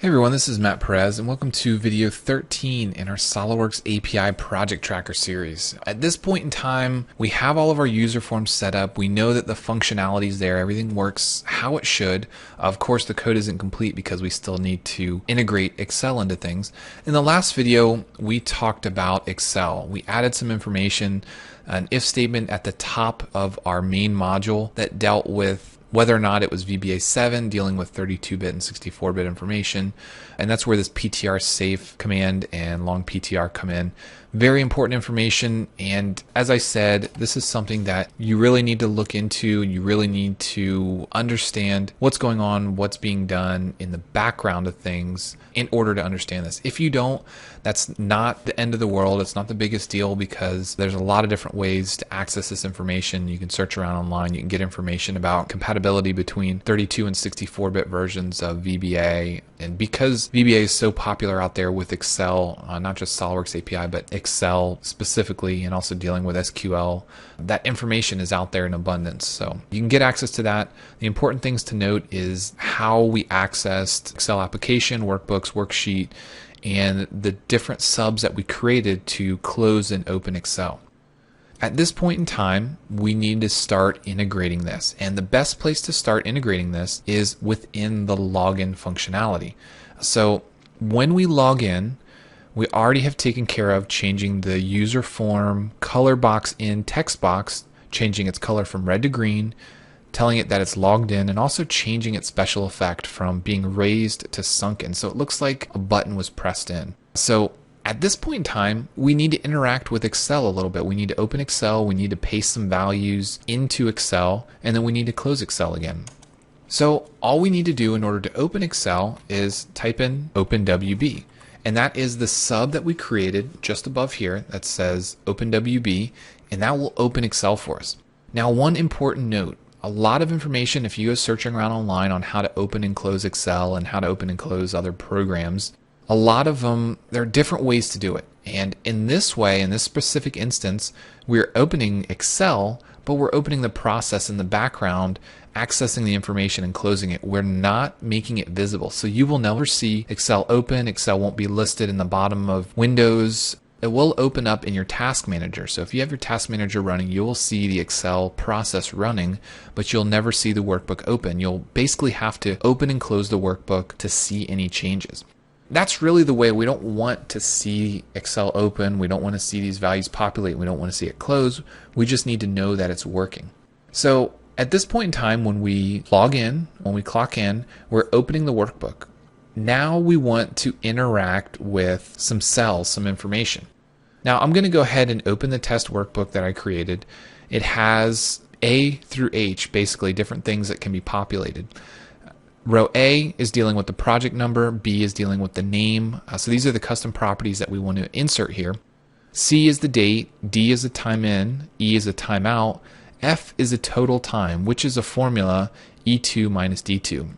Hey everyone, this is Matt Perez and welcome to video 13 in our SOLIDWORKS API Project Tracker series. At this point in time, we have all of our user forms set up. We know that the functionality is there. Everything works how it should. Of course, the code isn't complete because we still need to integrate Excel into things. In the last video, we talked about Excel. We added some information, an if statement at the top of our main module that dealt with whether or not it was VBA 7 dealing with 32-bit and 64-bit information. And that's where this PTR safe command and long PTR come in. Very important information. And as I said, this is something that you really need to look into. You really need to understand what's going on, what's being done in the background of things in order to understand this. If you don't, that's not the end of the world. It's not the biggest deal because there's a lot of different ways to access this information. You can search around online. You can get information about compatibility between 32 and 64-bit versions of VBA. And because VBA is so popular out there with Excel, not just SOLIDWORKS API, but Excel specifically, and also dealing with SQL, that information is out there in abundance. So you can get access to that. The important things to note is how we accessed Excel application, workbooks, worksheet, and the different subs that we created to close and open Excel. At this point in time, we need to start integrating this. And the best place to start integrating this is within the login functionality. So when we log in, we already have taken care of changing the user form color box in text box, changing its color from red to green, telling it that it's logged in, and also changing its special effect from being raised to sunken. So it looks like a button was pressed in. So at this point in time, we need to interact with Excel a little bit. We need to open Excel, we need to paste some values into Excel, and then we need to close Excel again. So all we need to do in order to open Excel is type in OpenWB. And that is the sub that we created just above here that says OpenWB, and that will open Excel for us. Now, one important note. A lot of information, if you go searching around online on how to open and close Excel and how to open and close other programs, a lot of them, there are different ways to do it. And in this way, in this specific instance, we're opening Excel, but we're opening the process in the background, accessing the information and closing it. We're not making it visible. So you will never see Excel open. Excel won't be listed in the bottom of Windows. It will open up in your task manager. So if you have your task manager running, you will see the Excel process running, but you'll never see the workbook open. You'll basically have to open and close the workbook to see any changes. That's really the way. We don't want to see Excel open. We don't want to see these values populate. We don't want to see it close. We just need to know that it's working. So at this point in time, when we log in, when we clock in, we're opening the workbook. Now we want to interact with some cells, some information. Now I'm going to go ahead and open the test workbook that I created. It has A through H, basically different things that can be populated. Row A is dealing with the project number, B is dealing with the name. So these are the custom properties that we want to insert here. C is the date, D is a time in, E is a time out, F is a total time, which is a formula E2 minus D2.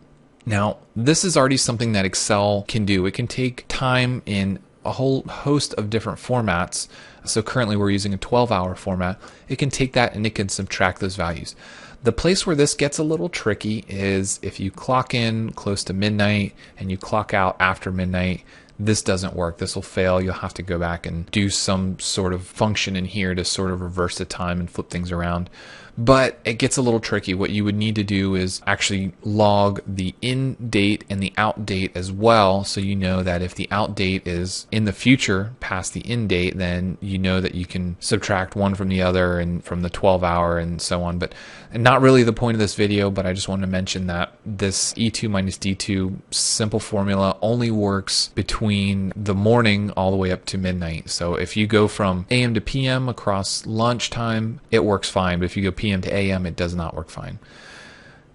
Now, this is already something that Excel can do. It can take time in a whole host of different formats. So currently we're using a 12-hour format. It can take that and it can subtract those values. The place where this gets a little tricky is if you clock in close to midnight and you clock out after midnight, this doesn't work. This will fail. You'll have to go back and do some sort of function in here to sort of reverse the time and flip things around. But it gets a little tricky. What you would need to do is actually log the in date and the out date as well, so you know that if the out date is in the future past the in date, then you know that you can subtract one from the other and from the 12-hour and so on. But not really the point of this video, but I just wanted to mention that this E2 minus D2 simple formula only works between the morning all the way up to midnight. So if you go from AM to PM across lunchtime, it works fine. But if you go PM to AM, it does not work fine.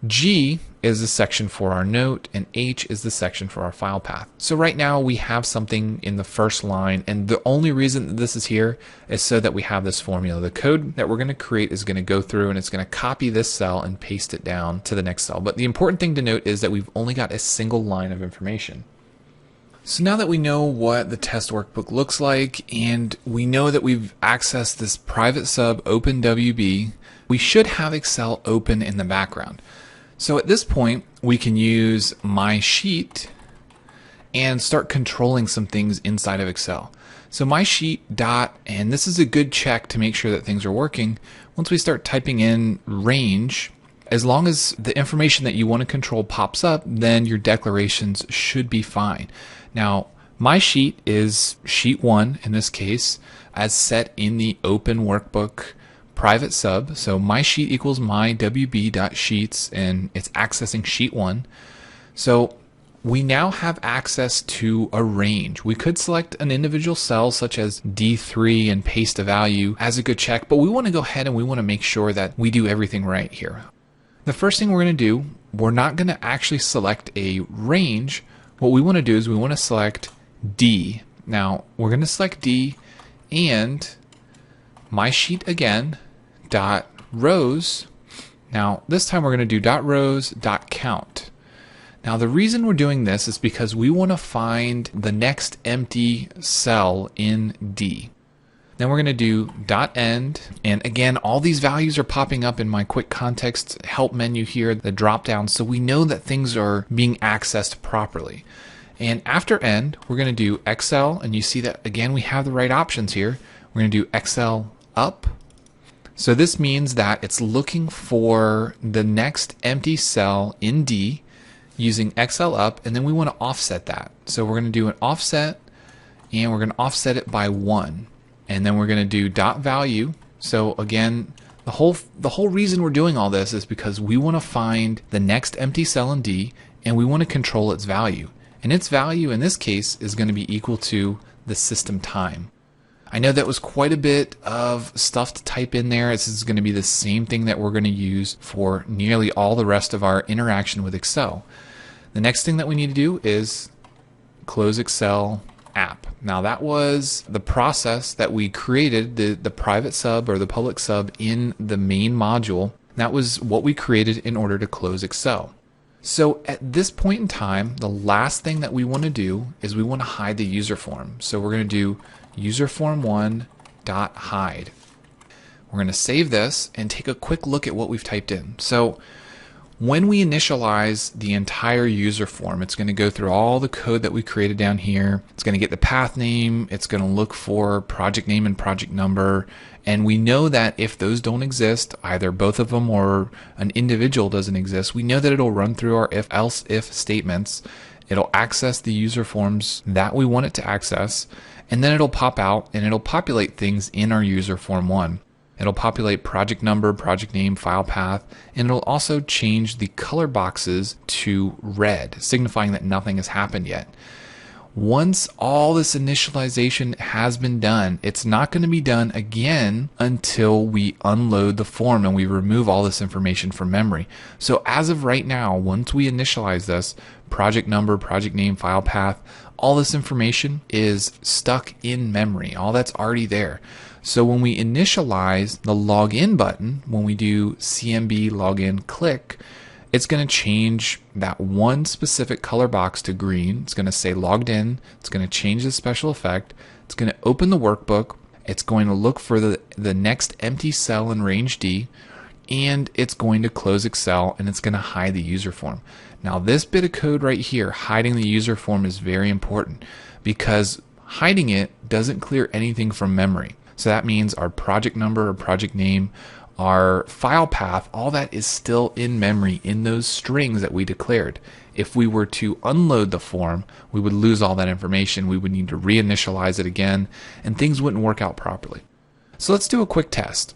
G is the section for our note, and H is the section for our file path. So right now we have something in the first line, and the only reason that this is here is so that we have this formula. The code that we're going to create is going to go through and it's going to copy this cell and paste it down to the next cell. But the important thing to note is that we've only got a single line of information. So now that we know what the test workbook looks like, and we know that we've accessed this private sub OpenWB, we should have Excel open in the background. So at this point, we can use My Sheet and start controlling some things inside of Excel. So my sheet dot, and this is a good check to make sure that things are working. Once we start typing in range, as long as the information that you want to control pops up, then your declarations should be fine. Now, my sheet is sheet 1 in this case, as set in the open workbook private sub. So my sheet equals my wb.sheets, and it's accessing sheet 1. So we now have access to a range. We could select an individual cell such as D3 and paste a value as a good check, but we want to go ahead and we want to make sure that we do everything right here. The first thing we're going to do, we're not going to actually select a range. What we want to do is we want to select D. Now we're going to select D and my sheet again, dot rows. Now this time we're going to do dot rows dot count. Now the reason we're doing this is because we want to find the next empty cell in D. Then we're going to do dot end, and again all these values are popping up in my quick context help menu here, the drop down, so we know that things are being accessed properly. And after end we're going to do XL, and you see that again we have the right options here. We're going to do XL up. So this means that it's looking for the next empty cell in D using XL up, and then we want to offset that. So we're going to do an offset, and we're going to offset it by 1. And then we're going to do dot value. So again, the whole reason we're doing all this is because we want to find the next empty cell in D, and we want to control its value. And its value in this case is going to be equal to the system time. I know that was quite a bit of stuff to type in there. This is going to be the same thing that we're going to use for nearly all the rest of our interaction with Excel. The next thing that we need to do is close Excel app. Now that was the process that we created, the private sub or the public sub in the main module. That was what we created in order to close Excel. So at this point in time, the last thing that we want to do is we want to hide the user form. So we're going to do userform1.hide. We're going to save this and take a quick look at what we've typed in. So when we initialize the entire user form, it's going to go through all the code that we created down here. It's going to get the path name. It's going to look for project name and project number. And we know that if those don't exist, either both of them or an individual doesn't exist, we know that it'll run through our if statements. It'll access the user forms that we want it to access, and then it'll pop out and it'll populate things in our user form 1. It'll populate project number, project name, file path, and it'll also change the color boxes to red, signifying that nothing has happened yet. Once all this initialization has been done, it's not going to be done again until we unload the form and we remove all this information from memory. So as of right now, once we initialize this, project number, project name, file path, all this information is stuck in memory. All that's already there. So when we initialize the login button, when we do CMB login click, it's going to change that one specific color box to green. It's going to say logged in. It's going to change the special effect. It's going to open the workbook. It's going to look for the next empty cell in range D, and it's going to close Excel, and it's going to hide the user form. Now this bit of code right here, hiding the user form, is very important because hiding it doesn't clear anything from memory. So that means our project number or project name, our file path, all that is still in memory in those strings that we declared. If we were to unload the form, we would lose all that information. We would need to reinitialize it again, and things wouldn't work out properly. So let's do a quick test.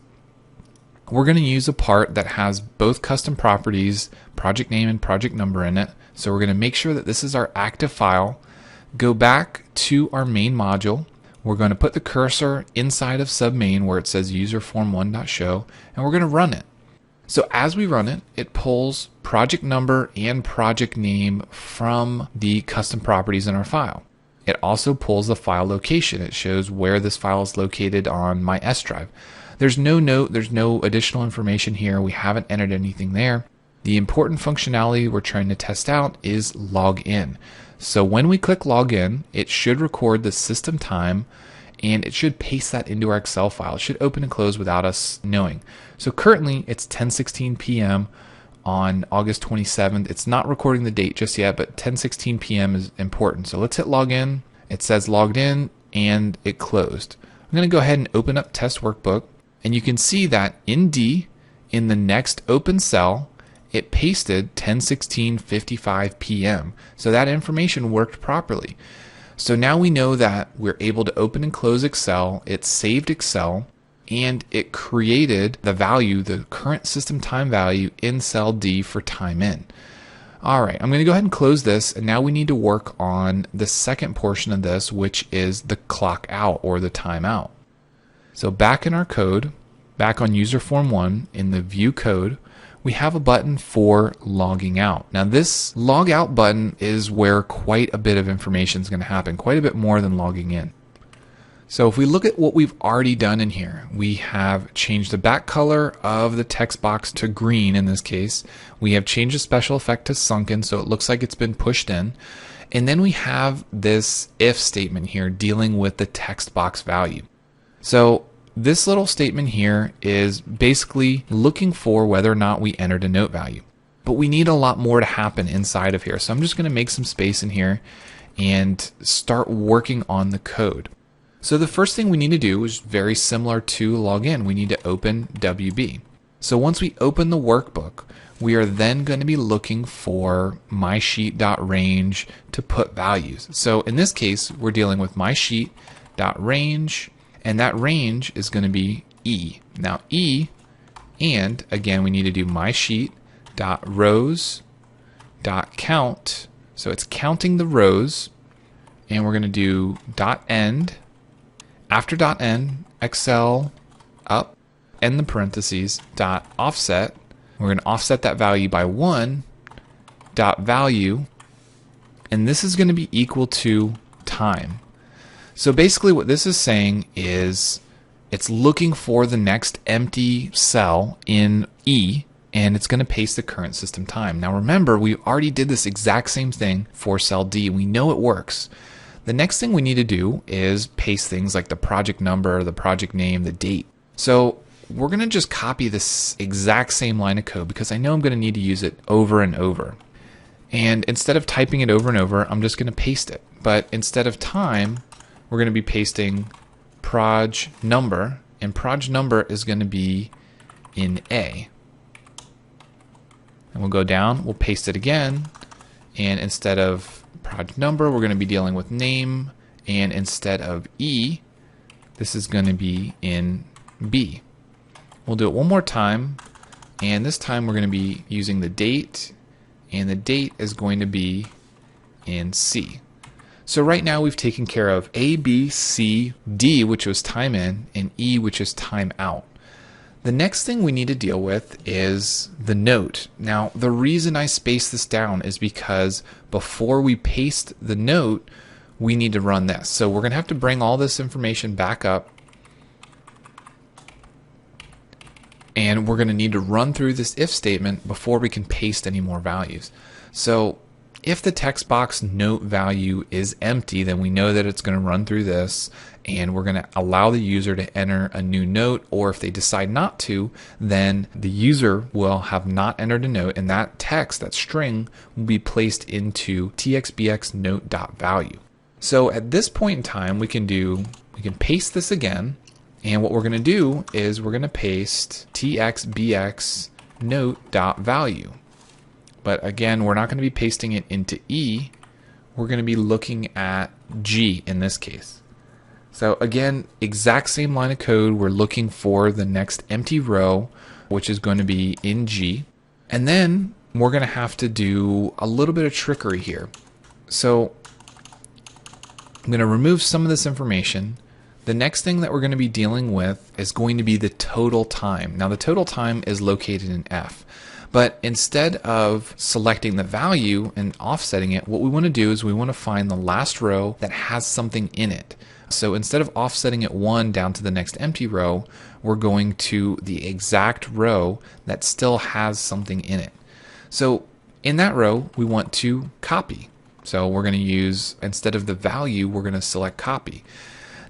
We're going to use a part that has both custom properties, project name and project number in it. So we're going to make sure that this is our active file. Go back to our main module. We're going to put the cursor inside of submain where it says userform1.show, and we're going to run it. So as we run it, it pulls project number and project name from the custom properties in our file. It also pulls the file location. It shows where this file is located on my S drive. There's no note, there's no additional information here. We haven't entered anything there. The important functionality we're trying to test out is log in. So when we click login, it should record the system time, and it should paste that into our Excel file. It should open and close without us knowing. So currently it's 10:16 p.m. on August 27th. It's not recording the date just yet, but 10:16 p.m. is important. So let's hit login. It says logged in and it closed. I'm going to go ahead and open up test workbook, and you can see that in D, in the next open cell, it pasted 10:16:55 p.m. So that information worked properly. So now we know that we're able to open and close Excel. It saved Excel, and it created the value, the current system time value in cell D for time in. All right, I'm going to go ahead and close this, and now we need to work on the second portion of this, which is the clock out or the timeout. So back in our code, back on user form 1 in the view code, we have a button for logging out. Now this log out button is where quite a bit of information is going to happen, quite a bit more than logging in. So if we look at what we've already done in here, we have changed the back color of the text box to green in this case. We have changed the special effect to sunken, so it looks like it's been pushed in. And then we have this if statement here dealing with the text box value. So this little statement here is basically looking for whether or not we entered a note value. But we need a lot more to happen inside of here. So I'm just going to make some space in here and start working on the code. So the first thing we need to do is very similar to login. We need to open WB. So once we open the workbook, we are then going to be looking for mysheet.range to put values. So in this case, we're dealing with mysheet.range, and that range is going to be E. Now E, and again, we need to do mysheet.rows.count. So it's counting the rows, and we're going to do .end. After .end, Excel up, end the parentheses, .offset. We're going to offset that value by 1, .value, and this is going to be equal to time. So basically what this is saying is it's looking for the next empty cell in E, and it's going to paste the current system time. Now remember, we already did this exact same thing for cell D. We know it works. The next thing we need to do is paste things like the project number, the project name, the date. So we're going to just copy this exact same line of code because I know I'm going to need to use it over and over. And instead of typing it over and over, I'm just going to paste it. But instead of time, we're going to be pasting proj number, and proj number is going to be in A. And we'll go down, we'll paste it again, and instead of proj number, we're going to be dealing with name, and instead of E, this is going to be in B. We'll do it one more time, and this time we're going to be using the date, and the date is going to be in C. So right now we've taken care of A, B, C, D, which was time in, and E, which is time out. The next thing we need to deal with is the note. Now, the reason I spaced this down is because before we paste the note, we need to run this. So we're going to have to bring all this information back up, and we're going to need to run through this if statement before we can paste any more values. So if the text box note value is empty, then we know that it's going to run through this, and we're going to allow the user to enter a new note, or if they decide not to, then the user will have not entered a note, and that text, that string, will be placed into txbx note.value. So at this point in time, we can paste this again, and what we're going to do is we're going to paste txbx note.value. But again, we're not going to be pasting it into E. We're going to be looking at G in this case. So again, exact same line of code. We're looking for the next empty row, which is going to be in G. And then we're going to have to do a little bit of trickery here. So I'm going to remove some of this information. The next thing that we're going to be dealing with is going to be the total time. Now the total time is located in F. But instead of selecting the value and offsetting it, what we want to do is we want to find the last row that has something in it. So instead of offsetting it 1 down to the next empty row, we're going to the exact row that still has something in it. So in that row, we want to copy. So we're going to use, instead of the value, we're going to select copy.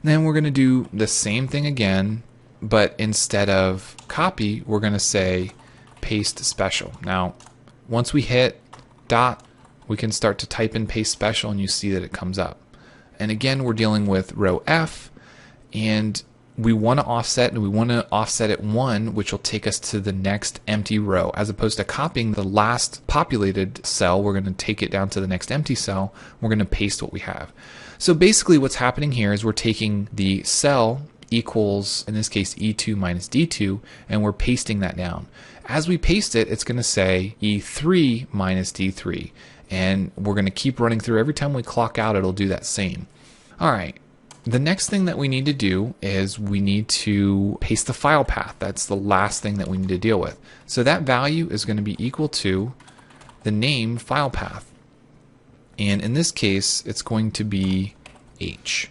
Then we're going to do the same thing again, but instead of copy, we're going to say paste special. Now, once we hit dot, we can start to type in paste special and you see that it comes up. And again, we're dealing with row F, and we want to offset, and we want to offset at 1, which will take us to the next empty row. As opposed to copying the last populated cell, we're going to take it down to the next empty cell. We're going to paste what we have. So basically what's happening here is we're taking the cell equals, in this case, E2 minus D2, and we're pasting that down. As we paste it, it's going to say E3 minus D3. And we're going to keep running through. Every time we clock out, it'll do that same. All right. The next thing that we need to do is we need to paste the file path. That's the last thing that we need to deal with. So that value is going to be equal to the name file path. And in this case, it's going to be H.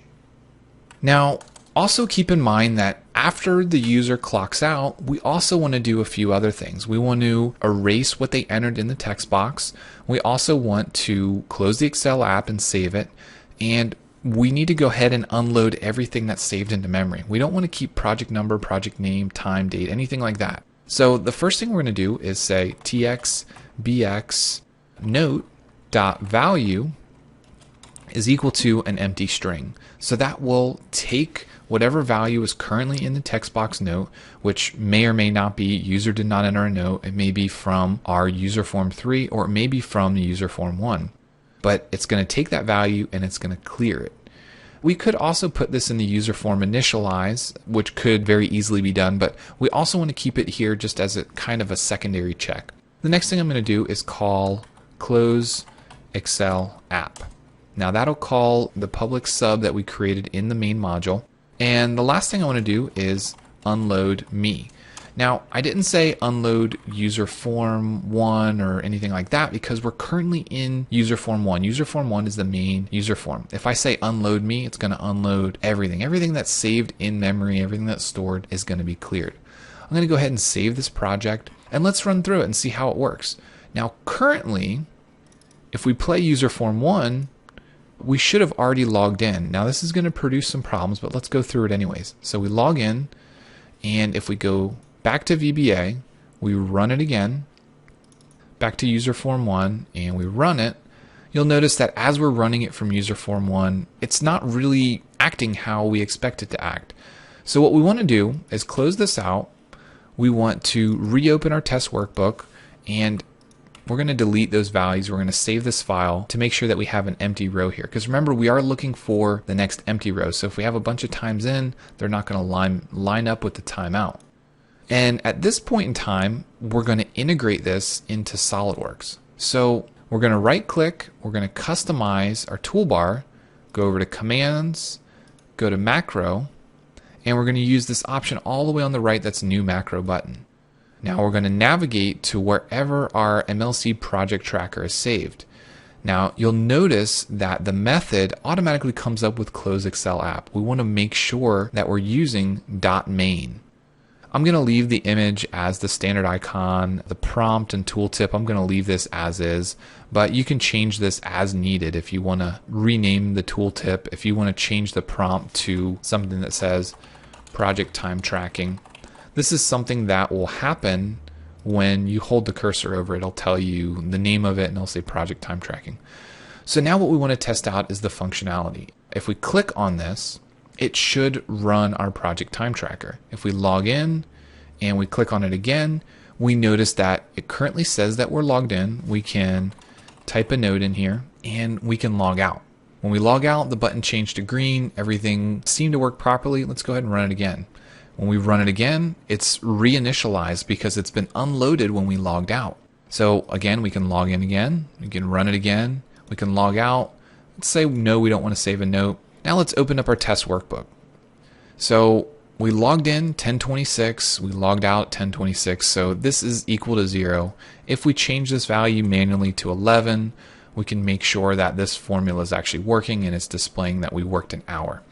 Now, also keep in mind that after the user clocks out, we also want to do a few other things. We want to erase what they entered in the text box. We also want to close the Excel app and save it. And we need to go ahead and unload everything that's saved into memory. We don't want to keep project number, project name, time, date, anything like that. So the first thing we're going to do is say txbx note.value is equal to an empty string. So that will take whatever value is currently in the text box note, which may or may not be user did not enter a note. It may be from our user form 3, or it may be from the user form 1. But it's going to take that value and it's going to clear it. We could also put this in the user form initialize, which could very easily be done, but we also want to keep it here just as a kind of a secondary check. The next thing I'm going to do is call close Excel app. Now that'll call the public sub that we created in the main module. And the last thing I want to do is unload me. Now, I didn't say unload user form 1 or anything like that because we're currently in user form 1. User form 1 is the main user form. If I say unload me, it's going to unload everything. Everything that's saved in memory, everything that's stored is going to be cleared. I'm going to go ahead and save this project and let's run through it and see how it works. Now, currently, if we play user form 1, we should have already logged in. Now, this is going to produce some problems, but let's go through it anyways. So we log in, and if we go back to VBA, we run it again, back to user form 1, and we run it, you'll notice that as we're running it from user form 1, it's not really acting how we expect it to act. So what we want to do is close this out. We want to reopen our test workbook, and we're going to delete those values. We're going to save this file to make sure that we have an empty row here. Because remember, we are looking for the next empty row. So if we have a bunch of times in, they're not going to line up with the timeout. And at this point in time, we're going to integrate this into SOLIDWORKS. So we're going to right click, we're going to customize our toolbar, go over to commands, go to macro, and we're going to use this option all the way on the right that's new macro button. Now we're going to navigate to wherever our MLC project tracker is saved. Now you'll notice that the method automatically comes up with close Excel app. We want to make sure that we're using .main. I'm going to leave the image as the standard icon, the prompt and tooltip. I'm going to leave this as is, but you can change this as needed if you want to rename the tooltip, if you want to change the prompt to something that says project time tracking. This is something that will happen when you hold the cursor over it. It'll tell you the name of it and it'll say project time tracking. So now what we want to test out is the functionality. If we click on this, it should run our project time tracker. If we log in and we click on it again, we notice that it currently says that we're logged in. We can type a note in here and we can log out. When we log out, the button changed to green. Everything seemed to work properly. Let's go ahead and run it again. When we run it again, it's reinitialized because it's been unloaded when we logged out. So again, we can log in again. We can run it again. We can log out. Let's say no, we don't want to save a note. Now let's open up our test workbook. So we logged in 1026, we logged out 1026, so this is equal to 0. If we change this value manually to 11, we can make sure that this formula is actually working and it's displaying that we worked an hour.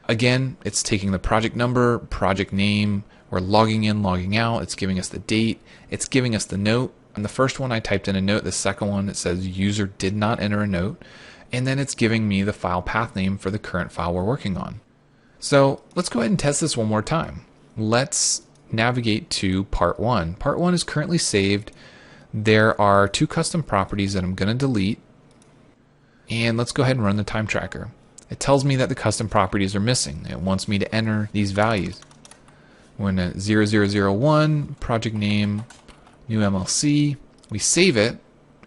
Again, it's taking the project number, project name, we're logging in, logging out, it's giving us the date, it's giving us the note. And the first one I typed in a note, the second one it says user did not enter a note. And then it's giving me the file path name for the current file we're working on. So let's go ahead and test this one more time. Let's navigate to part 1. Part 1 is currently saved. There are 2 custom properties that I'm going to delete. And let's go ahead and run the time tracker. It tells me that the custom properties are missing. It wants me to enter these values. We're in a 0001, project name, new MLC. We save it.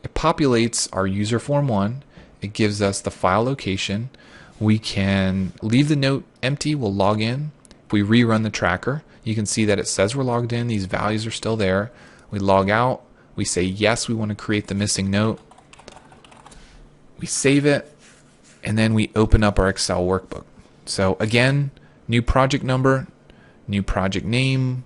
It populates our user form 1. It gives us the file location. We can leave the note empty. We'll log in. If we rerun the tracker, you can see that it says we're logged in. These values are still there. We log out. We say yes, we want to create the missing note. We save it, and then we open up our Excel workbook. So again, new project number, new project name,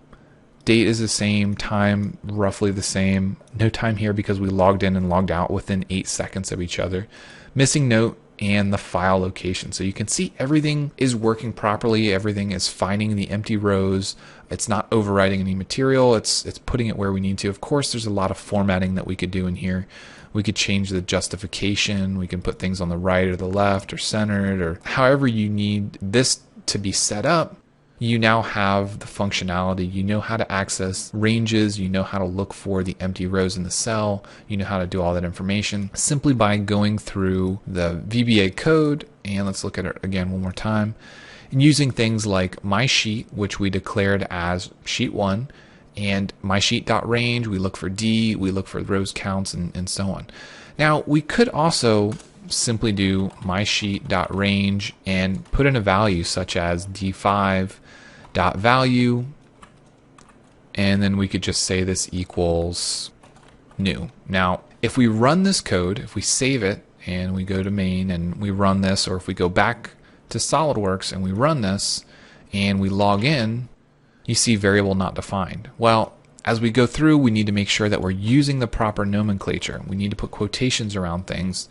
date is the same, time roughly the same. No time here because we logged in and logged out within 8 seconds of each other. Missing note and the file location. So you can see everything is working properly. Everything is finding the empty rows. It's not overwriting any material. It's putting it where we need to. Of course, there's a lot of formatting that we could do in here. We could change the justification. We can put things on the right or the left or centered or however you need this to be set up. You now have the functionality. You know how to access ranges. You know how to look for the empty rows in the cell. You know how to do all that information simply by going through the VBA code. And let's look at it again one more time. And using things like my sheet, which we declared as sheet 1, and mysheet.range, we look for D, we look for rows counts, and so on. Now, we could also simply do mysheet.range and put in a value such as D5.value, and then we could just say this equals new. Now, if we run this code, if we save it and we go to main and we run this, or if we go back to SOLIDWORKS and we run this and we log in, you see variable not defined. Well, as we go through, we need to make sure that we're using the proper nomenclature. We need to put quotations around things.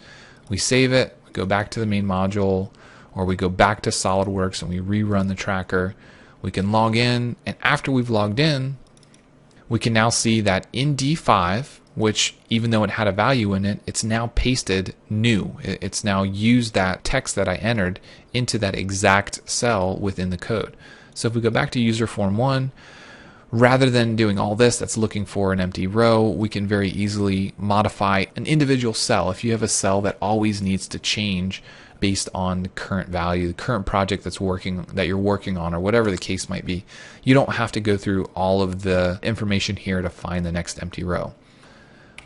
We save it, we go back to the main module, or we go back to SOLIDWORKS and we rerun the tracker. We can log in, and after we've logged in, we can now see that in D5, which even though it had a value in it, it's now pasted new. It's now used that text that I entered into that exact cell within the code. So if we go back to user form 1, rather than doing all this that's looking for an empty row, we can very easily modify an individual cell. If you have a cell that always needs to change based on the current value, the current project that you're working on, or whatever the case might be, you don't have to go through all of the information here to find the next empty row.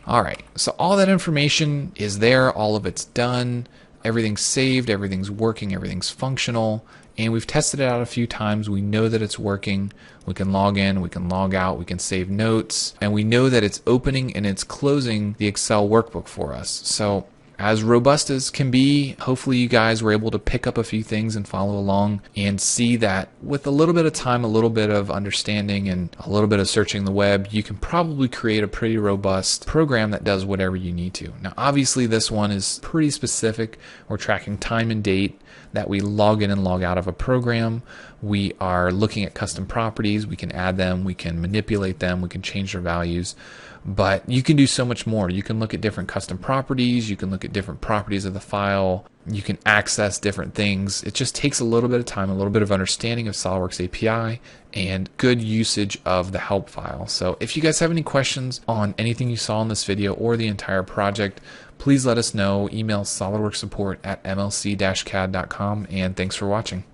All right, so all that information is there, all of it's done, everything's saved, everything's working, everything's functional. And we've tested it out a few times. We know that it's working. We can log in, we can log out, we can save notes, and we know that it's opening and it's closing the Excel workbook for us. So as robust as can be, hopefully you guys were able to pick up a few things and follow along and see that with a little bit of time, a little bit of understanding, and a little bit of searching the web, you can probably create a pretty robust program that does whatever you need to. Now, obviously this one is pretty specific. We're tracking time and date that we log in and log out of a program. We are looking at custom properties. We can add them, we can manipulate them, we can change their values. But you can do so much more. You can look at different custom properties. You can look at different properties of the file. You can access different things. It just takes a little bit of time, a little bit of understanding of SOLIDWORKS API, and good usage of the help file. So if you guys have any questions on anything you saw in this video or the entire project, please let us know. Email solidworksupport@mlc-cad.com, and thanks for watching.